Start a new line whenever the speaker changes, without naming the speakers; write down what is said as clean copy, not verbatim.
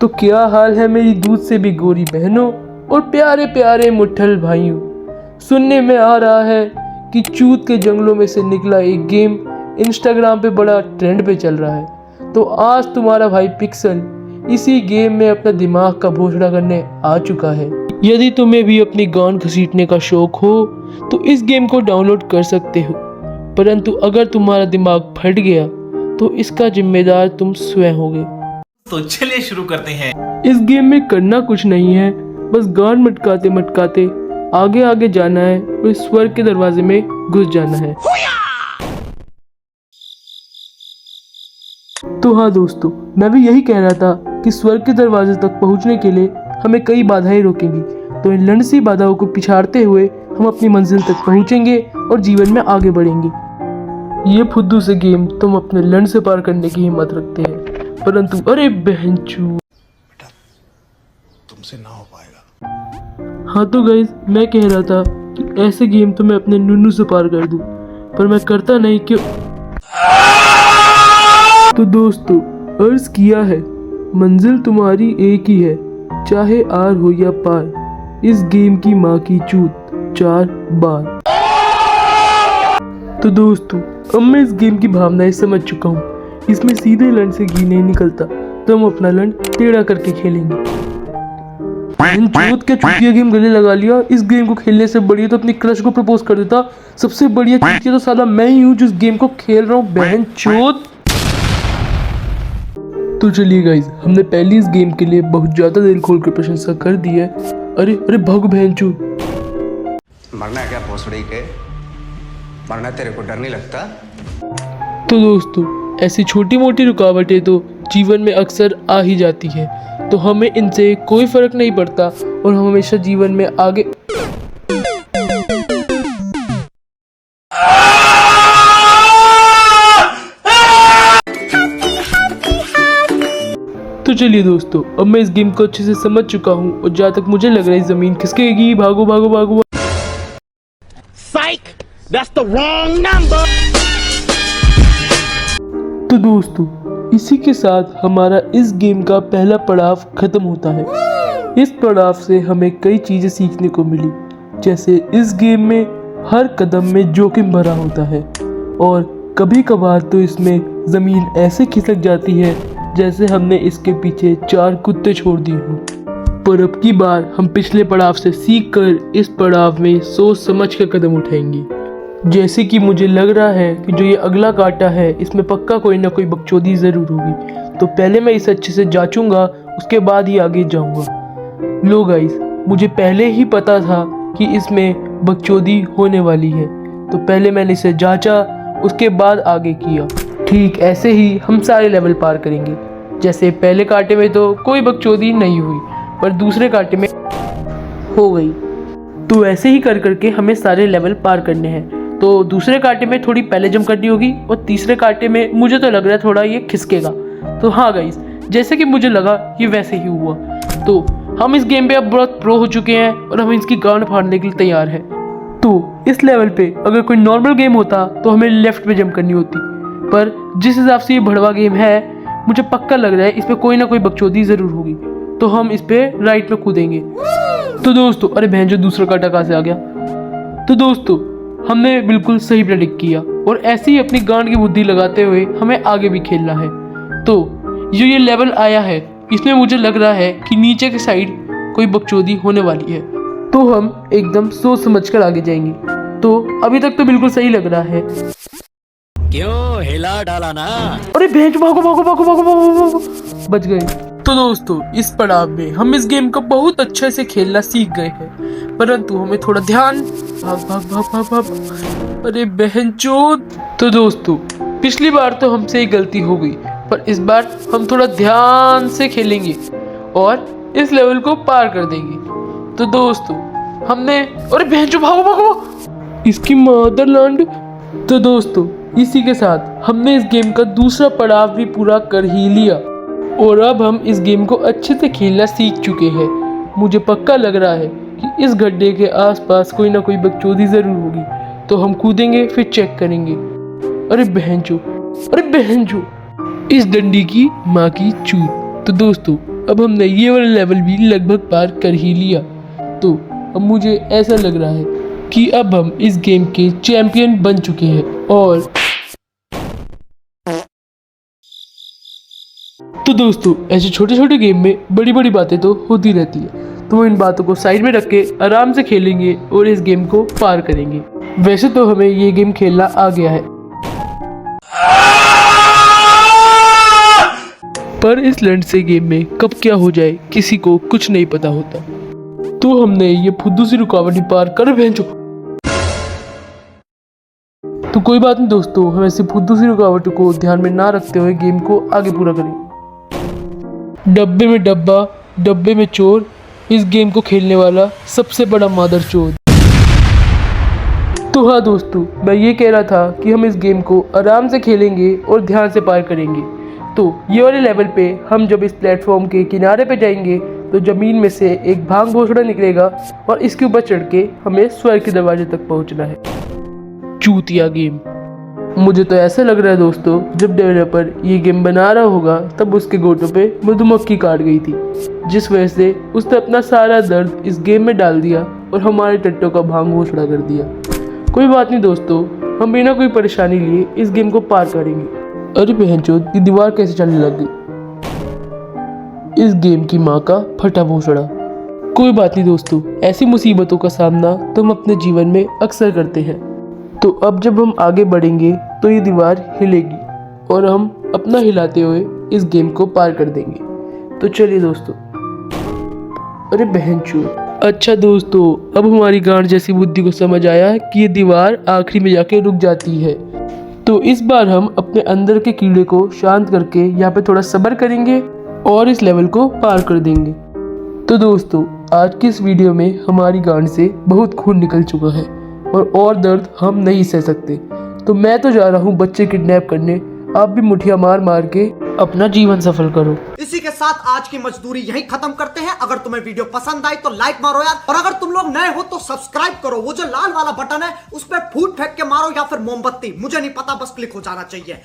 तो क्या हाल है मेरी दूध से भी गोरी बहनों और प्यारे प्यारे मुट्ठल भाइयों। सुनने में आ रहा है कि चूत के जंगलों में से निकला एक गेम इंस्टाग्राम पे बड़ा ट्रेंड पे चल रहा है। तो आज तुम्हारा भाई पिक्सल इसी गेम में अपना दिमाग का भोसड़ा करने आ चुका है। यदि तुम्हें भी अपनी गांड घसीटने का शौक हो तो इस गेम को डाउनलोड कर सकते हो, परंतु अगर तुम्हारा दिमाग फट गया तो इसका जिम्मेदार तुम स्वयं होगे।
तो चलिए शुरू करते हैं।
इस गेम में करना कुछ नहीं है, बस गांड मटकाते मटकाते आगे आगे जाना है और स्वर्ग के दरवाजे में घुस जाना है। तो हाँ दोस्तों, मैं भी यही कह रहा था कि स्वर्ग के दरवाजे तक पहुंचने के लिए हमें कई बाधाएं रोकेंगी, तो इन लंड बाधाओं को पिछाड़ते हुए हम अपनी मंजिल तक पहुंचेंगे और जीवन में आगे बढ़ेंगे। ये फुद्दू से गेम तुम अपने लंड से पार करने की हिम्मत रखते हैं, परंतु अरे बहनचू,
तुमसे ना हो पाएगा।
हाँ तो गाइस, मैं कह रहा था कि ऐसे गेम तो मैं अपने नुन्नू से पार कर दूं, पर मैं करता नहीं क्यों। तो दोस्तों, अर्ज किया है, मंजिल तुम्हारी एक ही है, चाहे आर हो या पार, इस गेम की माँ की चूत 4 बार। तो दोस्तों, अब मैं इस गेम की भावनाएं समझ चुका हूँ। इसमें सीधे लंड से घी नहीं निकलता, तो हम अपना लंड टेढ़ा करके खेलेंगे। इन चूत के चूतिया गेम गले लगा लिया। इस गेम को खेलने से बढ़िया तो अपनी क्रश को प्रपोज कर देता। सबसे बढ़िया चूतिया तो साला मैं ही हूँ जो इस गेम को खेल रहा हूँ, बहन चोत। तो चलिए गाइस, हमने पहले इस गेम के लिए बहुत ज्यादा दिल खोल कर प्रशंसा कर दी है। अरे अरे भागो बहन चोत।
मरना है क्या भोसड़ी के? मरना तेरे को डर नहीं लगता?
तो दोस्तों, ऐसी छोटी मोटी रुकावटें तो जीवन में अक्सर आ ही जाती है, तो हमें इनसे कोई फर्क नहीं पड़ता और हम हमेशा जीवन में आगे। तो चलिए दोस्तों, अब मैं इस गेम को अच्छे से समझ चुका हूँ और जहाँ तक मुझे लग रहा है जमीन खिसकेगी। भागो भागो भागो।
Psych! That's the wrong number!
तो दोस्तों, इसी के साथ हमारा इस गेम का पहला पड़ाव खत्म होता है। इस पड़ाव से हमें कई चीजें सीखने को मिली, जैसे इस गेम में हर कदम में जोखिम भरा होता है और कभी कभार तो इसमें जमीन ऐसे खिसक जाती है जैसे हमने इसके पीछे 4 कुत्ते छोड़ दिए हों। पर अब की बार हम पिछले पड़ाव से सीख कर इस पड़ाव में सोच समझ कर कदम उठाएंगे। जैसे कि मुझे लग रहा है कि जो ये अगला कांटा है इसमें पक्का कोई ना कोई बकचोदी ज़रूर होगी, तो पहले मैं इसे अच्छे से जांचूंगा, उसके बाद ही आगे जाऊंगा। लो गाइस, मुझे पहले ही पता था कि इसमें बकचोदी होने वाली है, तो पहले मैंने इसे जांचा, उसके बाद आगे किया। ठीक ऐसे ही हम सारे लेवल पार करेंगे। जैसे पहले कांटे में तो कोई बकचोदी नहीं हुई, पर दूसरे कांटे में हो गई। तो ऐसे ही कर करके हमें सारे लेवल पार करने हैं। तो दूसरे कांटे में थोड़ी पहले जंप करनी होगी और तीसरे कांटे में मुझे तो लग रहा है थोड़ा ये खिसकेगा। तो हाँ गाइस, जैसे कि मुझे लगा ये वैसे ही हुआ। तो हम इस गेम पे अब बहुत प्रो हो चुके हैं और हम इसकी गांड फाड़ने के लिए तैयार है। तो इस लेवल पे अगर कोई नॉर्मल गेम होता तो हमें लेफ्ट पे जंप करनी होती, पर जिस हिसाब से ये भड़वा गेम है, मुझे पक्का लग रहा है इस पर कोई ना कोई बकचोदी ज़रूर होगी, तो हम इस पे राइट में कूदेंगे। तो दोस्तों, अरे बहन जो दूसरा कांटा कहाँ से आ गया। तो दोस्तों, हमने बिल्कुल सही प्रेडिक्ट किया और ऐसे ही अपनी गांड की बुद्धि लगाते हुए हमें आगे भी खेलना है। तो जो ये लेवल आया है, इसमें मुझे लग रहा है कि नीचे की साइड कोई बकचोदी होने वाली है, तो हम एकदम सोच समझ कर आगे जाएंगे। तो अभी तक तो बिल्कुल सही लग रहा है।
क्यों हिला डाला ना?
अरे भेज, भागो भागो भागो भागो भागो भागो, बच गए। तो दोस्तों, इस पड़ाव में हम इस गेम को बहुत अच्छे से खेलना सीख गए हैं, परंतु हमें थोड़ा ध्यान। भाग भाग भाग भाग भाग। अरे बहनचोद। तो दोस्तों, पिछली बार तो हमसे ही गलती हो गई, पर इस बार हम थोड़ा ध्यान से खेलेंगे और इस लेवल को पार कर देंगे। तो दोस्तों, हमने, अरे बहनचोद भागो भागो, इसकी मदरलैंड। तो दोस्तों, इसी के साथ हमने इस गेम का दूसरा पड़ाव भी पूरा कर ही लिया और अब हम इस गेम को अच्छे से खेलना सीख चुके हैं। मुझे पक्का लग रहा है कि इस गड्ढे के आसपास कोई ना कोई बकचोदी ज़रूर होगी, तो हम कूदेंगे फिर चेक करेंगे। अरे बहनचो, अरे बहनचो, इस डंडी की माँ की चूत। तो दोस्तों, अब हमने ये वाला लेवल भी लगभग पार कर ही लिया। तो अब मुझे ऐसा लग रहा है कि अब हम इस गेम के चैंपियन बन चुके हैं। और तो दोस्तों, ऐसे छोटे छोटे गेम में बड़ी बड़ी बातें तो होती रहती है, तो इन बातों को साइड में रख के आराम से खेलेंगे और इस गेम को पार करेंगे। वैसे तो हमें ये गेम खेलना आ गया है, पर इस लैंड से गेम में कब क्या हो जाए किसी को कुछ नहीं पता होता। तो हमने ये फुद्दू सी रुकावट ही पार कर भेजो। तो कोई बात नहीं दोस्तों, हम ऐसी फुद्दू सी रुकावट को ध्यान में ना रखते हुए गेम को आगे पूरा करें। डब्बे में डब्बा, डब्बे में चोर, इस गेम को खेलने वाला सबसे बड़ा मादर चोर। तो हाँ दोस्तों, मैं ये कह रहा था कि हम इस गेम को आराम से खेलेंगे और ध्यान से पार करेंगे। तो ये वाले लेवल पे हम जब इस प्लेटफॉर्म के किनारे पे जाएंगे तो ज़मीन में से एक भांग घोंसड़ा निकलेगा और इसके ऊपर चढ़ के हमें स्वर्ग के दरवाजे तक पहुंचना है। चूतिया गेम। मुझे तो ऐसा लग रहा है दोस्तों, जब डेवलपर ये गेम बना रहा होगा तब उसके गोटों पे मधुमक्खी काट गई थी, जिस वजह से उसने अपना सारा दर्द इस गेम में डाल दिया और हमारे टट्टों का भांग घोंसड़ा कर दिया। कोई बात नहीं दोस्तों, हम बिना कोई परेशानी लिए इस गेम को पार करेंगे। अरे बहनचोद, ये दीवार कैसे चलने लग गई? इस गेम की माँ का फटा भोसड़ा। कोई बात नहीं दोस्तों, ऐसी मुसीबतों का सामना तो हम अपने जीवन में अक्सर करते हैं। तो अब जब हम आगे बढ़ेंगे तो ये दीवार हिलेगी और हम अपना हिलाते हुए इस गेम को पार कर देंगे। तो चलिए दोस्तों। अरे बहनचोद। अच्छा दोस्तों, अब हमारी गांड जैसी बुद्धि को समझ आया कि ये दीवार आखिरी में जाके रुक जाती है। तो इस बार हम अपने अंदर के कीड़े को शांत करके यहाँ पे थोड़ा सब्र करेंगे और इस लेवल को पार कर देंगे। तो दोस्तों, आज की इस वीडियो में हमारी गांड से बहुत खून निकल चुका है और दर्द हम नहीं सह सकते। तो मैं तो जा रहा हूँ बच्चे किडनैप करने, आप भी मुठिया मार मार के अपना जीवन सफल करो।
इसी के साथ आज की मजदूरी यहीं खत्म करते हैं। अगर तुम्हें वीडियो पसंद आई तो लाइक मारो यार, और अगर तुम लोग नए हो तो सब्सक्राइब करो। वो जो लाल वाला बटन है उस पर फूट फेंक के मारो या फिर मोमबत्ती, मुझे नहीं पता, बस क्लिक हो जाना चाहिए।